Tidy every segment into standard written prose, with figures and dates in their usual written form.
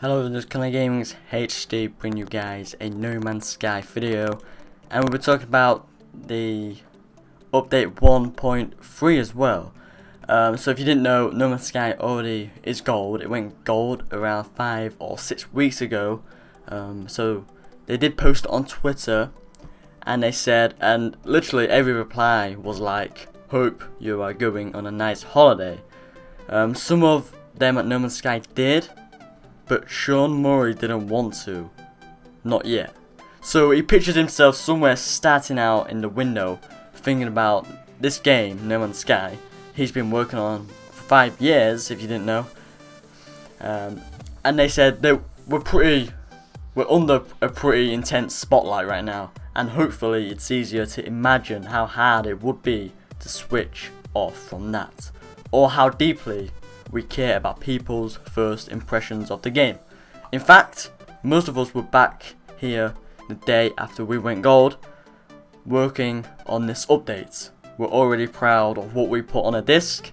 Hello, this is ConorGamingzHD bringing you guys a No Man's Sky video, and we'll be talking about the update 1.3 as well. So if you didn't know, No Man's Sky already is gold. It went gold around 5 or 6 weeks ago. So they did post it on Twitter, and they said, and literally every reply was like, "Hope you are going on a nice holiday." Some of them at No Man's Sky did, but Sean Murray didn't want to. Not yet. So he pictured himself somewhere starting out in the window, thinking about this game, No Man's Sky, he's been working on for 5 years, if you didn't know. And they said that we're under a pretty intense spotlight right now, and hopefully it's easier to imagine how hard it would be to switch off from that, or how deeply we care about people's first impressions of the game. In fact, most of us were back here the day after we went gold, working on this update. We're already proud of what we put on a disc,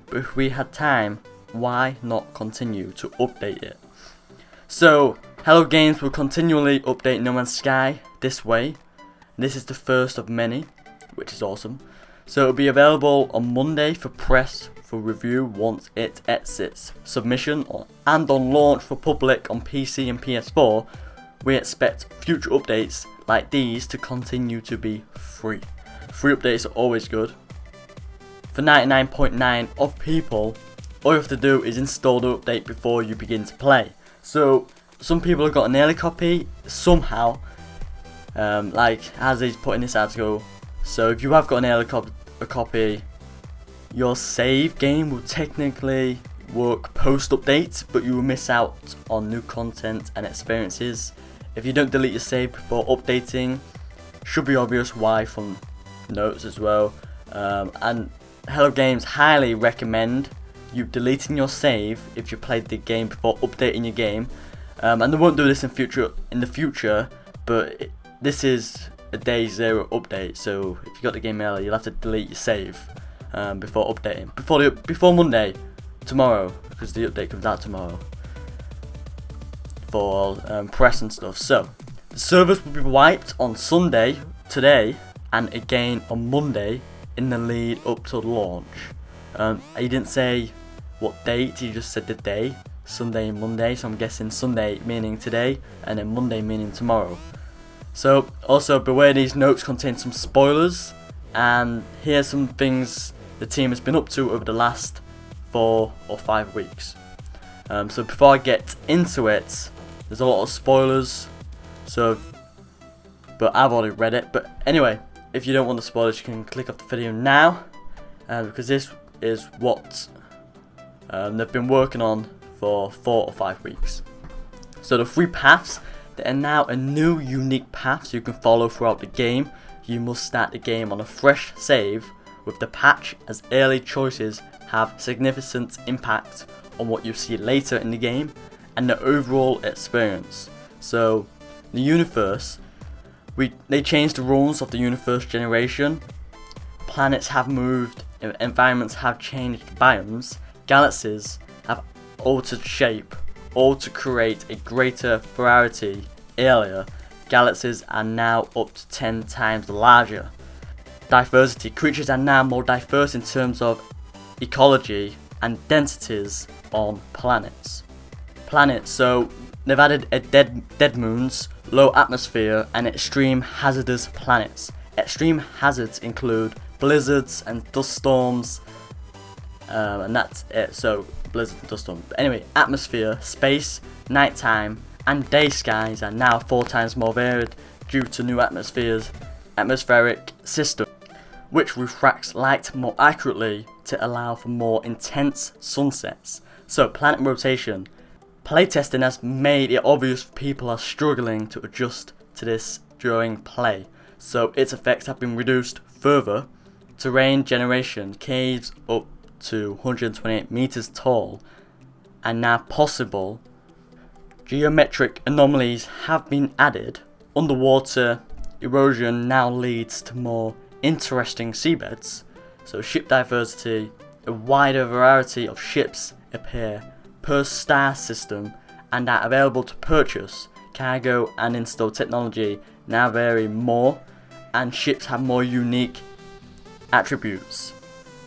but if we had time, why not continue to update it? So, Hello Games will continually update No Man's Sky this way. This is the first of many, which is awesome. So it'll be available on Monday for press for review once it exits submission, and on launch for public on PC and PS4. We expect future updates like these to continue to be free. Free updates are always good. For 99.9% of people, all you have to do is install the update before you begin to play. So some people have got an early copy somehow, like as he's put in this article. So if you have got an early copy, your save game will technically work post-update, but you will miss out on new content and experiences. If you don't delete your save before updating, should be obvious why from notes as well. And Hello Games highly recommend you deleting your save if you played the game before updating your game. And they won't do this in the future, but this is a day 0 update, so if you got the game early, you'll have to delete your save before updating, before Monday, tomorrow, because the update comes out tomorrow for press and stuff. So the servers will be wiped on Sunday, today, and again on Monday in the lead up to launch. He didn't say what date, he just said the day, Sunday and Monday, so I'm guessing Sunday meaning today and then Monday meaning tomorrow. So also beware, these notes contain some spoilers, and here's some things the team has been up to over the last 4 or 5 weeks. So before I get into it, there's a lot of spoilers, but I've already read it. But anyway, if you don't want the spoilers, you can click off the video now, because this is what they've been working on for 4 or 5 weeks. So the 3 paths, there are now a new unique path you can follow throughout the game. You must start the game on a fresh save with the patch, as early choices have significant impact on what you see later in the game and the overall experience. So the universe, they changed the rules of the universe generation. Planets have moved, environments have changed biomes, galaxies have altered shape, all to create a greater variety. Earlier, galaxies are now up to 10 times larger. Diversity, creatures are now more diverse in terms of ecology and densities on planets. So they've added a dead moons, low atmosphere, and extreme hazardous planets. Extreme hazards include blizzards and dust storms, and that's it. So blizzards and dust storms. But anyway, atmosphere, space, nighttime, and day skies are now 4 times more varied due to new atmospheric system, which refracts light more accurately to allow for more intense sunsets. So planet rotation. Playtesting has made it obvious people are struggling to adjust to this during play, so its effects have been reduced further. Terrain generation, caves up to 128 meters tall and now possible. Geometric anomalies have been added. Underwater erosion now leads to more interesting seabeds. So ship diversity, a wider variety of ships appear per star system, and are available to purchase. Cargo and in-store technology now vary more, and ships have more unique attributes.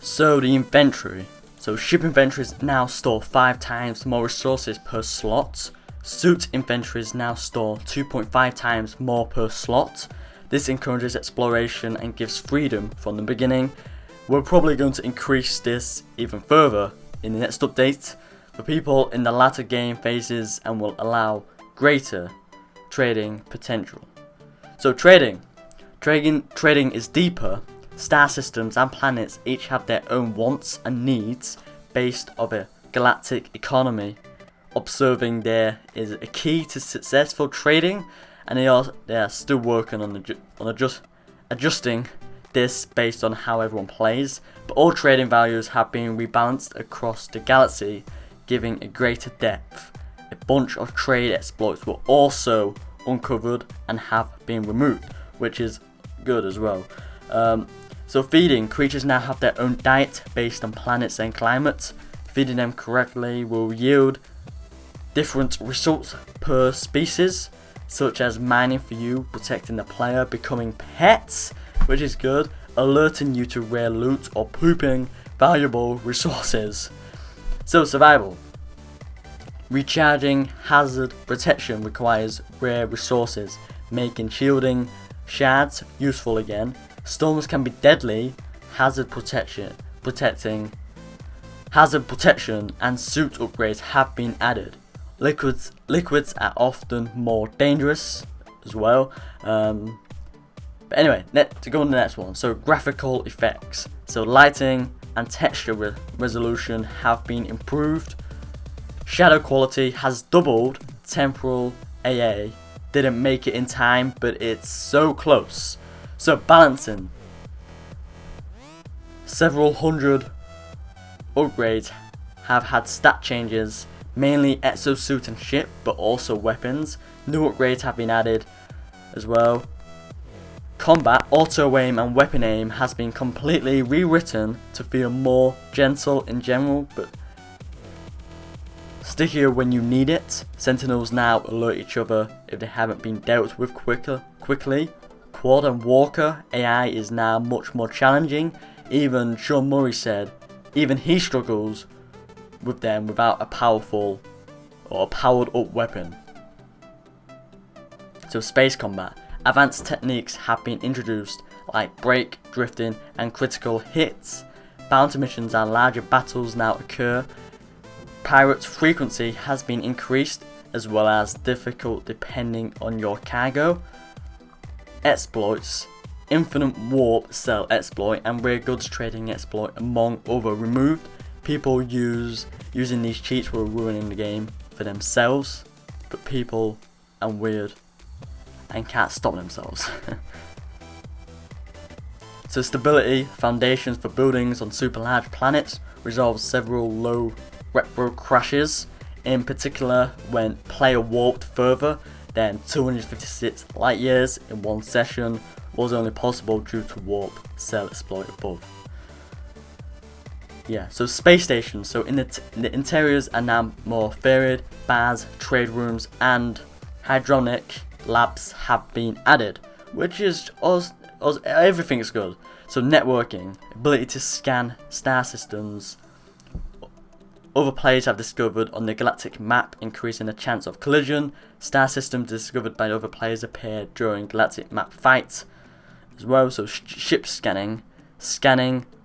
So the inventory. So ship inventories now store 5 times more resources per slot. Suit inventories now store 2.5 times more per slot. This encourages exploration and gives freedom from the beginning. We're probably going to increase this even further in the next update for people in the latter game phases, and will allow greater trading potential. So trading is deeper. Star systems and planets each have their own wants and needs based on a galactic economy. Observing there is a key to successful trading, and they are still working on adjusting this based on how everyone plays. But all trading values have been rebalanced across the galaxy, giving a greater depth. A bunch of trade exploits were also uncovered and have been removed, which is good as well. So feeding. Creatures now have their own diet based on planets and climate. Feeding them correctly will yield different results per species, such as mining for you, protecting the player, becoming pets, which is good, alerting you to rare loot, or pooping valuable resources. So survival. Recharging hazard protection requires rare resources, making shielding shards useful again. Storms can be deadly. Hazard protection and suit upgrades have been added. Liquids are often more dangerous as well. But anyway, to go on the next one. So graphical effects. So lighting and texture resolution have been improved. Shadow quality has doubled. Temporal AA didn't make it in time, but it's so close. So balancing. Several hundred upgrades have had stat changes, mainly exosuit and ship, but also weapons. New upgrades have been added as well. Combat, auto aim and weapon aim has been completely rewritten to feel more gentle in general, but stickier when you need it. Sentinels now alert each other if they haven't been dealt with quickly. Quad and Walker AI is now much more challenging. Even Sean Murray said even he struggles with them without a powerful or a powered up weapon. So space combat. Advanced techniques have been introduced like break, drifting and critical hits. Bounty missions and larger battles now occur. Pirate frequency has been increased, as well as difficult depending on your cargo. Exploits. Infinite warp cell exploit and rare goods trading exploit among other removed. People using these cheats were ruining the game for themselves, but people are weird and can't stop themselves. So stability, foundations for buildings on super large planets resolves several low retro crashes, in particular when player warped further than 256 light years in one session was only possible due to warp cell exploit above. Yeah, so space stations. So in the interiors are now more varied. Bars, trade rooms and hydronic labs have been added, which is everything's good. So networking, ability to scan star systems. Other players have discovered on the galactic map, increasing the chance of collision. Star systems discovered by other players appear during galactic map fights as well. So ship scanning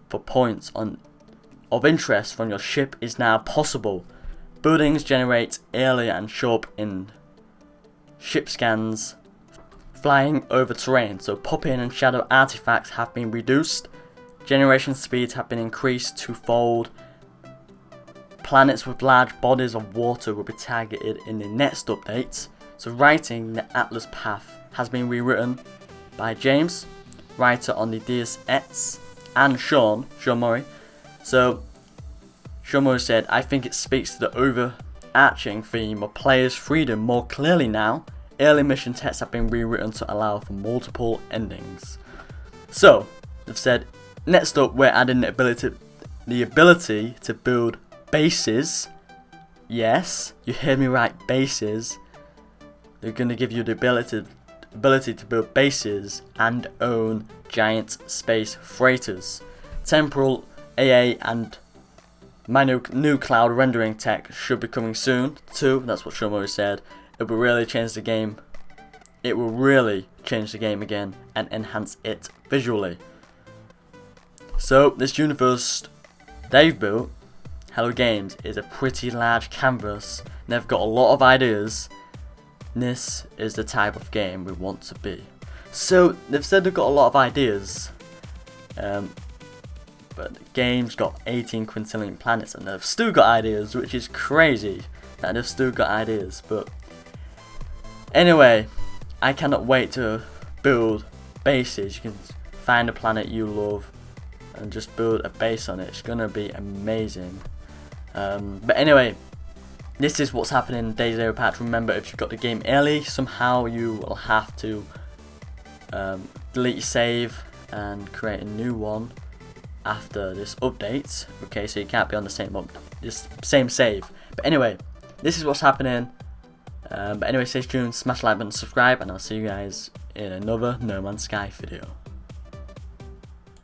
for points of interest from your ship is now possible. Buildings generate earlier and show up in ship scans. Flying over terrain, so pop-in and shadow artifacts have been reduced. Generation speeds have been increased twofold. Planets with large bodies of water will be targeted in the next update. So writing, the Atlas path has been rewritten by James, writer on the Deus Ex, and Sean Murray. So Sean Murray said, I think it speaks to the overarching theme of players' freedom more clearly now. Early mission texts have been rewritten to allow for multiple endings. So they've said, next up we're adding the ability to build bases Yes, you heard me right, bases. They're going to give you the ability to build bases and own giant space freighters. Temporal, AA, and my new cloud rendering tech should be coming soon too. That's what Shomori said. It will really change the game. It will really change the game again and enhance it visually. So this universe they've built, Hello Games, is a pretty large canvas. And they've got a lot of ideas. This is the type of game we want to be. So they've said they've got a lot of ideas, but the game's got 18 quintillion planets, and they've still got ideas, which is crazy that they've still got ideas. But anyway, I cannot wait to build bases. You can find a planet you love and just build a base on it. It's gonna be amazing. But anyway, this is what's happening in Day 0 patch. Remember, if you got the game early, somehow you will have to delete your save and create a new one after this update. Okay, so you can't be on the same save. But anyway, this is what's happening. But anyway, stay tuned, smash like button, subscribe, and I'll see you guys in another No Man's Sky video.